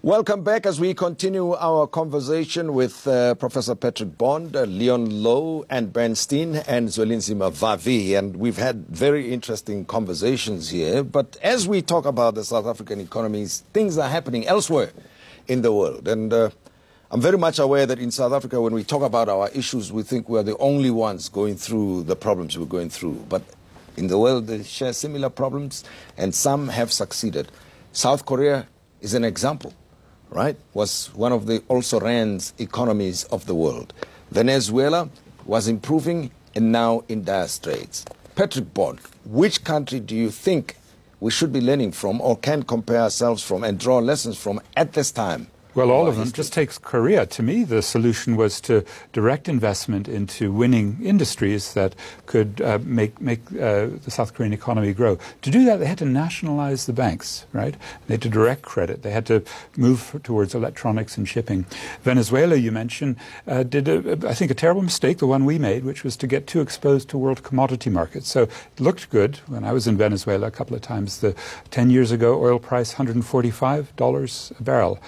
Welcome back as we continue our conversation with Professor Patrick Bond, Leon Lowe and Bernstein and Zwelinzima Vavi. And we've had very interesting conversations here. But as we talk about the South African economies, things are happening elsewhere in the world. And I'm very much aware that in South Africa, when we talk about our issues, we think we're the only ones going through the problems we're going through. But in the world, they share similar problems, and some have succeeded. South Korea is an example. Right, was one of the also-ran economies of the world. Venezuela was improving and now in dire straits. Patrick Bond, which country do you think we should be learning from or can compare ourselves from and draw lessons from at this time? Well, all of them. Just takes Korea. To me, the solution was to direct investment into winning industries that could make the South Korean economy grow. To do that, they had to nationalize the banks, right? They had to direct credit. They had to move towards electronics and shipping. Venezuela, you mentioned, did, I think, a terrible mistake, the one we made, which was to get too exposed to world commodity markets. So it looked good when I was in Venezuela a couple of times. 10 years ago, oil price $145 a barrel.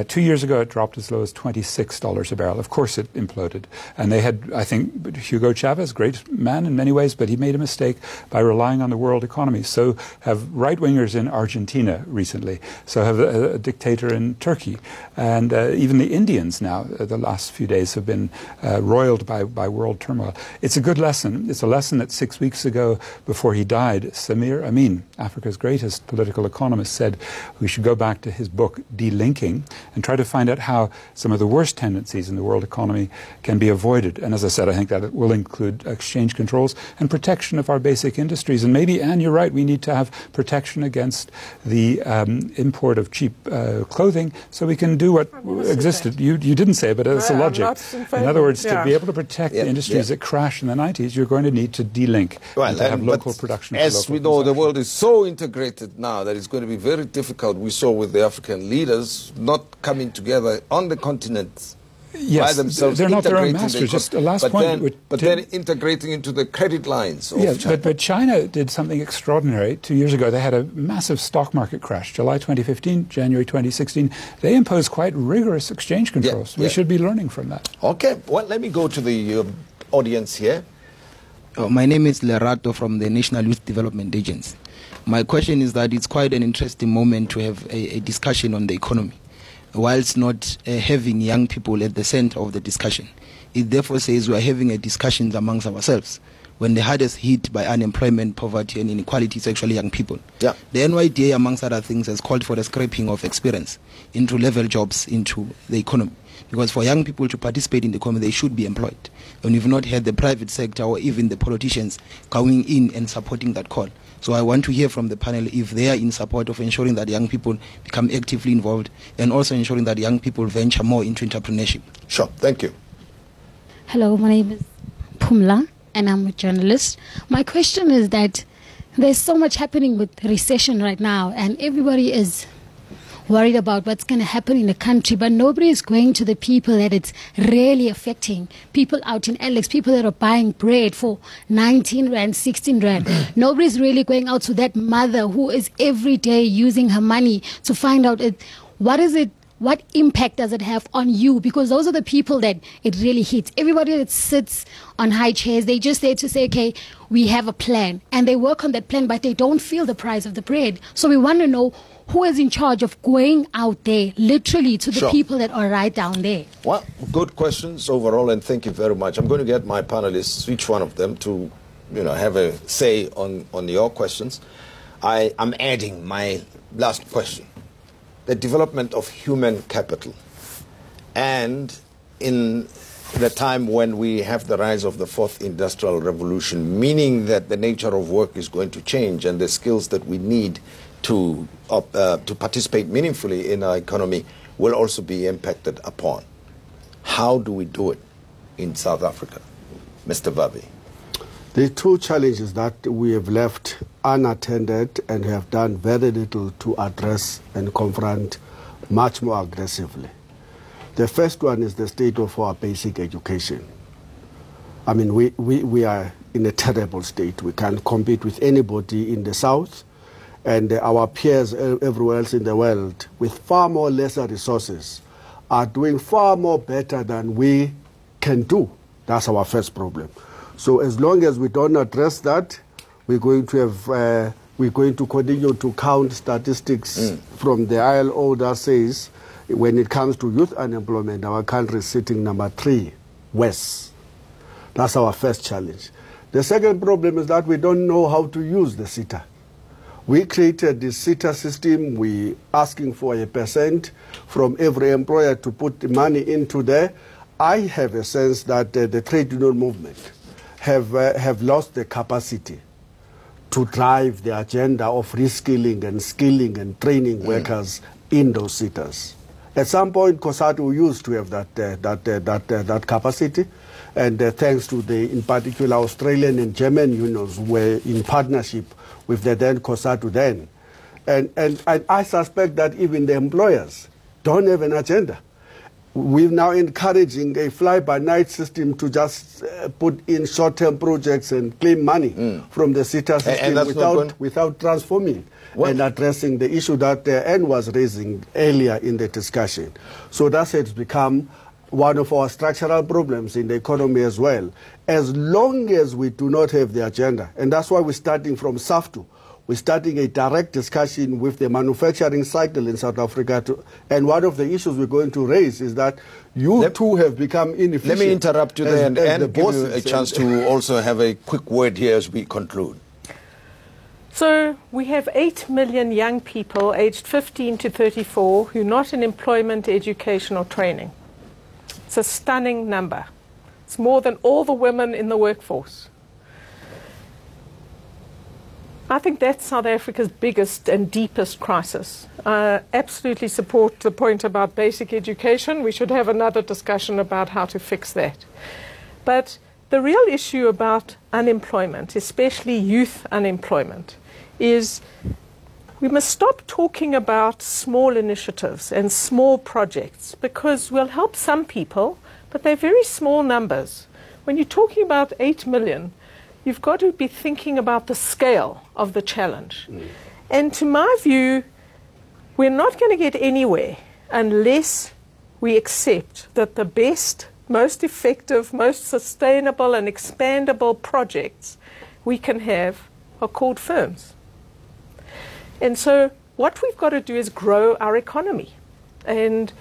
2 years ago, it dropped as low as $26 a barrel. Of course, it imploded. And they had, I think, Hugo Chavez, great man in many ways, but he made a mistake by relying on the world economy. So have right-wingers in Argentina recently. So have a dictator in Turkey. And even the Indians now, the last few days, have been roiled by world turmoil. It's a good lesson. It's a lesson that 6 weeks ago, before he died, Samir Amin, Africa's greatest political economist, said we should go back to his book, Delinking, and try to find out how some of the worst tendencies in the world economy can be avoided. And as I said, I think that it will include exchange controls and protection of our basic industries. And maybe, Anne, you're right, we need to have protection against the import of cheap clothing so we can do what existed. You didn't say it, but it's a logic. In other words, to be able to protect the industries that crashed in the 90s, you're going to need to delink and to have local production. As we know, the world is so integrated now that it's going to be very difficult. We saw with the African leaders not coming together on the continent by themselves. They're not their own masters. Just a last point. But then integrating into the credit lines of China. But China did something extraordinary. 2 years ago, they had a massive stock market crash. July 2015, January 2016. They imposed quite rigorous exchange controls. We should be learning from that. Okay. Well, let me go to the audience here. My name is Lerato from the National Youth Development Agency. My question is that it's quite an interesting moment to have a discussion on the economy, whilst not having young people at the center of the discussion. It therefore says we are having a discussion amongst ourselves when the hardest hit by unemployment, poverty and inequality is actually young people. The NYDA, amongst other things, has called for the scraping of experience into level jobs into the economy. Because for young people to participate in the economy, they should be employed. And we've not had the private sector or even the politicians going in and supporting that call. So I want to hear from the panel if they are in support of ensuring that young people become actively involved and also ensuring that young people venture more into entrepreneurship. Sure, thank you. Hello, my name is Pumla and I'm a journalist. My question is that there's so much happening with recession right now and everybody is worried about what's going to happen in the country, but nobody is going to the people that it's really affecting. People out in Alex, people that are buying bread for 19 Rand, 16 Rand. Nobody's really going out to that mother who is every day using her money to find out what impact does it have on you? Because those are the people that it really hits. Everybody that sits on high chairs, they just there to say, okay, we have a plan. And they work on that plan, but they don't feel the price of the bread. So we want to know who is in charge of going out there, literally, to the people that are right down there? Well, good questions overall, and thank you very much. I'm going to get my panelists, each one of them, to have a say on your questions. I'm adding my last question. The development of human capital. And in the time when we have the rise of the fourth industrial revolution, meaning that the nature of work is going to change and the skills that we need to participate meaningfully in our economy will also be impacted upon. How do we do it in South Africa? Mr. Vavi. The two challenges that we have left unattended and have done very little to address and confront much more aggressively. The first one is the state of our basic education. I mean, we are in a terrible state. We can't compete with anybody in the South. and our peers everywhere else in the world with far more lesser resources are doing far more better than we can do. That's our first problem. So as long as we don't address that, we're going to have we're going to continue to count statistics from the ILO that says when it comes to youth unemployment, our country is sitting number 3 worse. That's our first challenge. The second problem is that we don't know how to use the SETA. We created this SETA system. We're asking for 1% from every employer to put the money into there. I have a sense that the trade union movement have lost the capacity to drive the agenda of reskilling and skilling and training workers in those SETAs. At some point, COSATU used to have that capacity, and thanks to the, in particular, Australian and German unions were in partnership with the then COSATU then. And I suspect that even the employers don't have an agenda. We're now encouraging a fly-by-night system to just put in short-term projects and claim money from the SETA system without transforming and addressing the issue that Anne was raising earlier in the discussion. So that's it's become one of our structural problems in the economy as well. As long as we do not have the agenda, and that's why we're starting from SAFTU, we're starting a direct discussion with the manufacturing cycle in South Africa. And one of the issues we're going to raise is that you too have become inefficient. Let me interrupt you there and give you a chance to also have a quick word here as we conclude. So we have 8 million young people aged 15 to 34 who are not in employment, education or training. It's a stunning number. It's more than all the women in the workforce. I think that's South Africa's biggest and deepest crisis. I absolutely support the point about basic education. We should have another discussion about how to fix that. But the real issue about unemployment, especially youth unemployment, is we must stop talking about small initiatives and small projects, because we'll help some people, but they're very small numbers. When you're talking about 8 million, you've got to be thinking about the scale of the challenge. And to my view, we're not going to get anywhere unless we accept that the best, most effective, most sustainable and expandable projects we can have are called firms. And so what we've got to do is grow our economy. And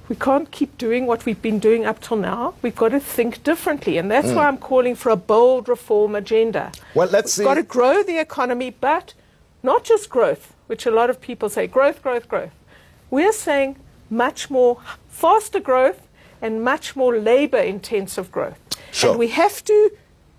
we can't keep doing what we've been doing up till now. We've got to think differently. And that's why I'm calling for a bold reform agenda. Well, let's see. We've got to grow the economy, but not just growth, which a lot of people say, growth, growth, growth. We're saying much more faster growth and much more labor-intensive growth. Sure. And we have to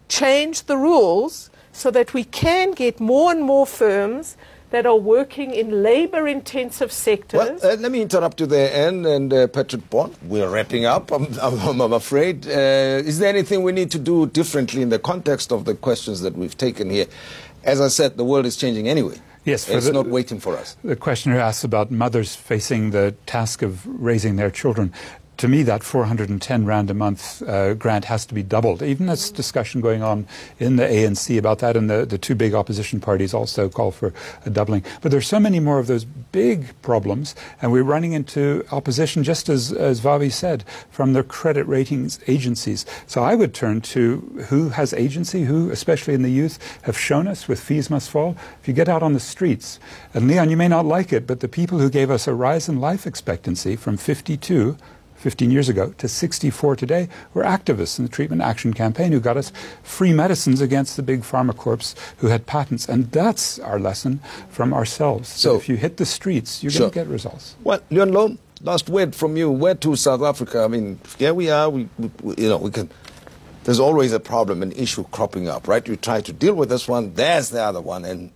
change the rules so that we can get more and more firms that are working in labor-intensive sectors. Well, let me interrupt you there, Anne and Patrick Bond. We're wrapping up, I'm afraid. Is there anything we need to do differently in the context of the questions that we've taken here? As I said, the world is changing anyway. Yes, it's not waiting for us. The questioner asks about mothers facing the task of raising their children. To me, that 410 Rand a month grant has to be doubled. Even there's discussion going on in the ANC about that, and the two big opposition parties also call for a doubling. But there's so many more of those big problems, and we're running into opposition, just as Vavi said, from the credit ratings agencies. So I would turn to who has agency, who, especially in the youth, have shown us with fees must fall. If you get out on the streets, and Leon, you may not like it, but the people who gave us a rise in life expectancy from 52 15 years ago to 64 today were activists in the Treatment Action Campaign who got us free medicines against the big pharma corps who had patents. And that's our lesson from ourselves. So if you hit the streets, you're going to get results. Well, Leon Low, last word from you. Where to South Africa? I mean, here we are. We can. There's always a problem, an issue cropping up, right? You try to deal with this one, there's the other one, and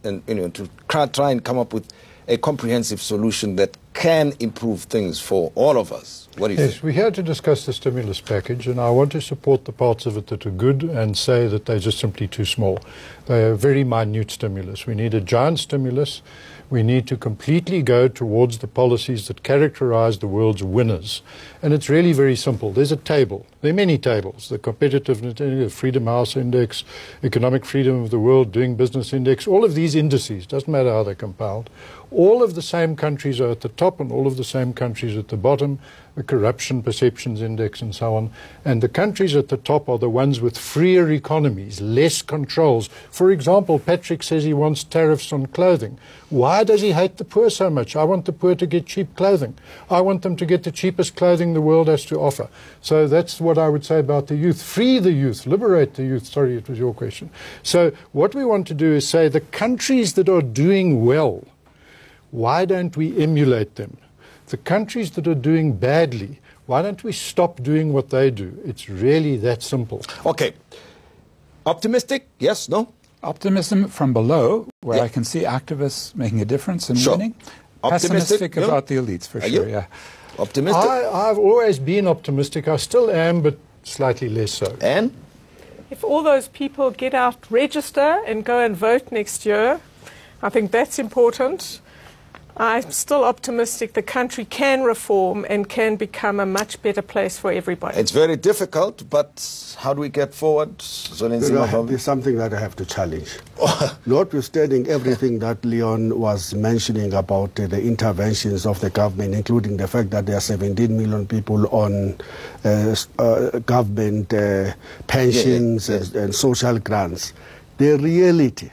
to try and come up with a comprehensive solution that can improve things for all of us. What do you think? Yes, we're here to discuss the stimulus package, and I want to support the parts of it that are good and say that they're just simply too small. They are very minute stimulus. We need a giant stimulus. We need to completely go towards the policies that characterize the world's winners. And it's really very simple. There's a table, There are many tables, the Competitiveness Index, Freedom House Index, Economic Freedom of the World, Doing Business Index, all of these indices, doesn't matter how they're compiled, all of the same countries are at the top and all of the same countries at the bottom, the Corruption Perceptions Index and so on. And the countries at the top are the ones with freer economies, less controls. For example, Patrick says he wants tariffs on clothing. Why does he hate the poor so much? I want the poor to get cheap clothing. I want them to get the cheapest clothing the world has to offer. So that's what I would say about the youth. Free the youth, liberate the youth. Sorry, it was your question. So what we want to do is say the countries that are doing well, why don't we emulate them? The countries that are doing badly, why don't we stop doing what they do? It's really that simple. Okay. Optimistic? Yes? No? Optimism from below, where I can see activists making a difference and winning. Pessimistic about the elites, for sure, yeah. Optimistic? I've always been optimistic. I still am, but slightly less so. And? If all those people get out, register, and go and vote next year, I think that's important. I'm still optimistic the country can reform and can become a much better place for everybody. It's very difficult, but how do we get forward? There's something that I have to challenge. Notwithstanding everything that Leon was mentioning about the interventions of the government, including the fact that there are 17 million people on government pensions and social grants, the reality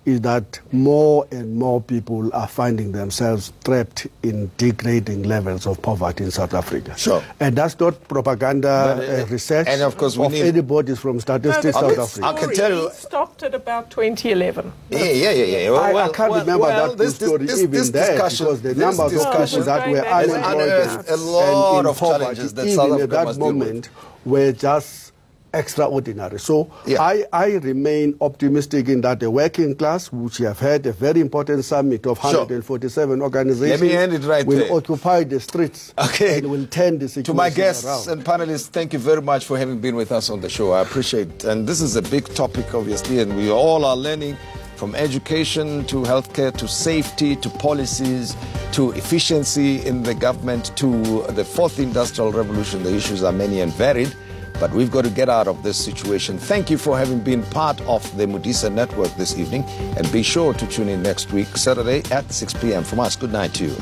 is that more and more people are finding themselves trapped in degrading levels of poverty in South Africa. Sure. And that's not propaganda research and of course anybody from Statistics South Africa. I can tell you. It stopped at about 2011. Yeah. I can't remember that story even there, because the number of people that were unemployed a lot of poverty, challenges that even South at Africa that must deal with. moment, were just extraordinary. So I remain optimistic in that the working class, which you have had a very important summit of 147 organizations, let me end it right will there. occupy the streets and will turn the situation To my guests around. and panelists, thank you very much for having been with us on the show. I appreciate it. And this is a big topic, obviously, and we all are learning from education to healthcare to safety to policies to efficiency in the government to the fourth industrial revolution. The issues are many and varied. But we've got to get out of this situation. Thank you for having been part of the Modise Network this evening. And be sure to tune in next week, Saturday at 6 p.m. From us, good night to you.